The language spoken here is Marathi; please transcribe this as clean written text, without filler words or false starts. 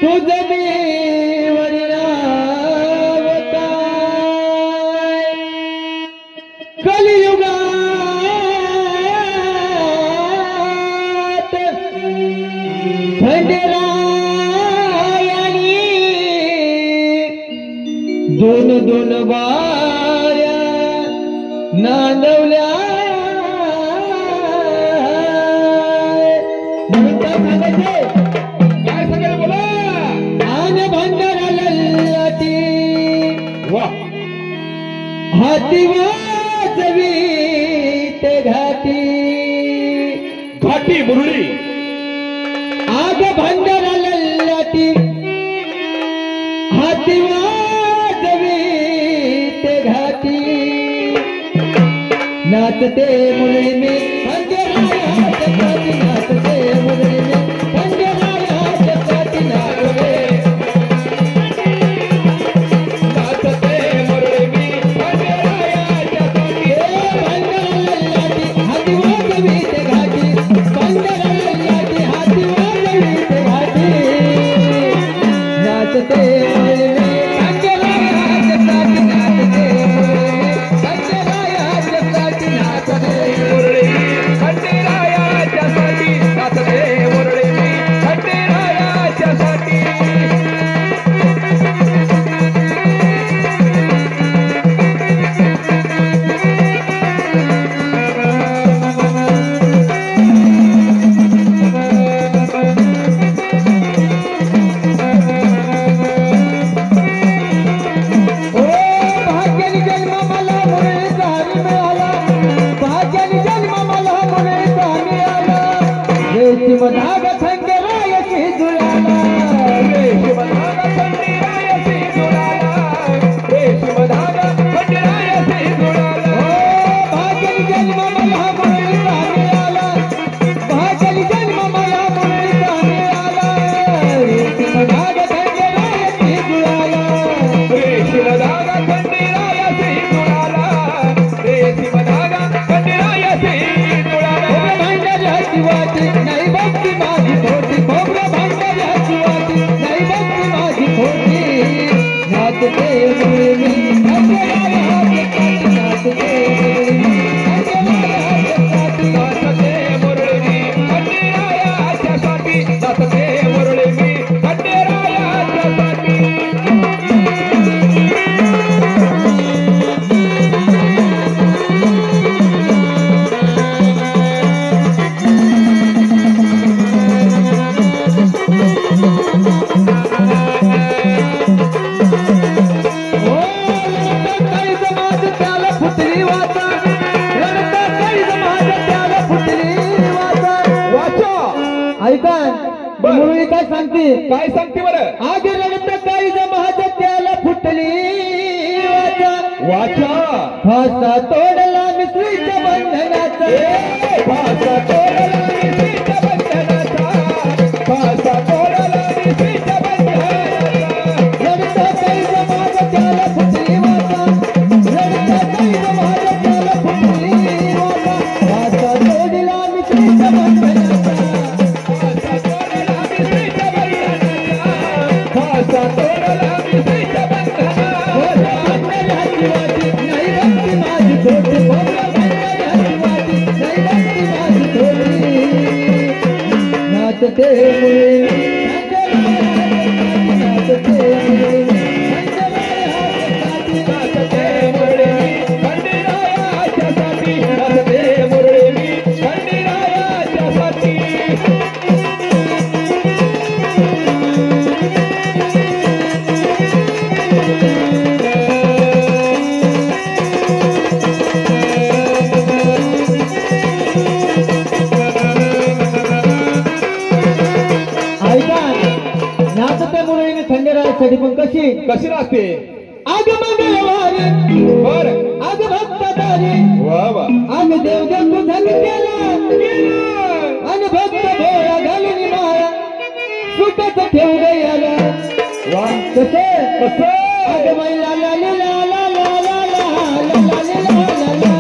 तुझ मी वडिलावताय कलियुगात खंडेरायानी दोन दोन बाऱ्या नांदवल्या म्हणून काय सांगायचे काय सांगायला बोला आन भंडाराला लाटी वा हाती वाजवी ते घाटी घाटी मुरळी आग भंडाराला लाटी हाती वाजवी ते घाटी नाचते मुरळी में भंडाराच्या घाटी नाचते मुरळी में भंडाराच्या घाटी नाचते नाचते मुरळी मी खंडेरायाच्या घाटी भंडाराला लाटी हाती वाजवी ते घाटी भंडाराला लाटी हाती वाजवी ते घाटी नाचते मुरळी में भंडाराच्या घाटी नाचते मुरळी में भंडाराच्या घाटी नाचते मुरळी खंडेरायाच्या साठी नाचते मुरळी मी खंडेरायाच्या साठी ओ भाग्याने जन्म मला मुरळीचा हरी मिळाला भाग्याने जन्म मला मुरळीचा मिळाला रेशीम धागा खंडेरायाशी जुळाला रेशीमधागा खंडेरायाशी जुळाला रेशीमधागा खंडेरायाशी जुळाला ओ भाग्याने जन्म मला मुरळीचा मिळाला भाग्याने जन्म मला मुरळीचा मिळाला रेशीम धागा खंडेरायाशी जुळाला रेशीमधागा खंडेरायाशी जुळाला रेशीमधागा खंडेरायाशी जुळाला भांडाऱ्याची वाटी नाही भक्ती माझी खोटी खोबऱ्या भांडाऱ्याची वाटी नाही भक्ती माझी खोटी नाचते मुरळी मी खंडेरायाच्या काठी नाचते मुरळी मी खंडेरायाच्या काठी नाचते मुरळी मी खंडेरायाच्या साठी नाचते मुरळी मी खंडेरायाच्या साठी ओ रडता काही समाज त्याला फुटली वाचा रडता काही समाज त्याला फुटली वाचा वाचा ऐका बर. मुरळी काय सांगते काय सांगते बरं आग रडत काही जमाज त्याला फुटली वाचा वाचा फासा तोडला मिसळीच्या बंधनाचा भाषा तोडला निसीच्या बंधनाचा भाषा तोडला निसीच्या बंधनाचा रडत काही जमाज त्याला फुटली वाचा रडत काही जमाज त्याला फुटली वाचा फासा तोडला मिसळीच्या बंधनाचा भाषा तोडला निसीच्या बंधनाचा भाषा तोडला निसीच्या बंधनाचा भांडाऱ्याची वाटी नाही भक्ती माझी खोटी खोबऱ्या भांडाऱ्याची वाटी नाही भक्ती माझी खोटी नाचते मुरळी नाचते मुरळी नाचते मुरळी मी खंडेरायाच्या साठी नाचते मुरळी मी खंडेरायाच्या साठी ऐका नाचते मुरळीने खंडेरायासाठी पण कशी कशी नाचते आग मंगळवारी बर आग भक्तदारी वा वा आग देवदेव तुझा केला आणि भक्त भोळा घालून माया सुखच ठेव गयाला वा कसे कसं आग मैला ला ला ला ला ला ला ला ला ला ला ला